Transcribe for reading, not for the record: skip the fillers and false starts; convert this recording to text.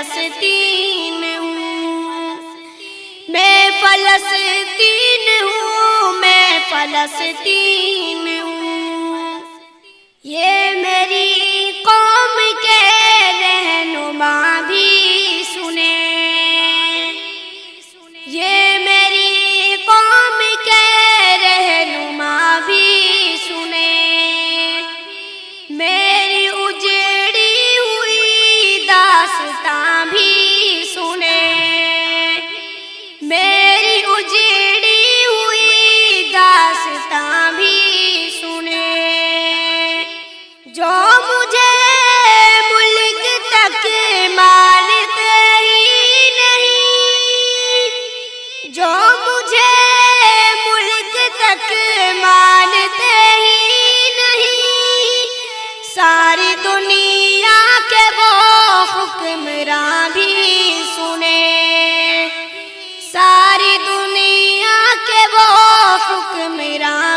فلسطین ہوں، میں فلسطین ہوں، میں فلسطین ہوں۔ یہ میری قوم کے رہنما بھی سنیں، یہ میری قوم کے رہنما بھی سنیں، میری اجڑی ہوئی داستاں بھی سنیں، میری اجڑی ہوئی داستاں بھی سنیں۔ جو مجھے ملک تک مانتے ہی نہیں، جو مجھے ملک تک مانتے ہی نہیں، ساری دنیا کے وہ حکمراں بھی سنیں، ساری دنیا کے وہ حکمراں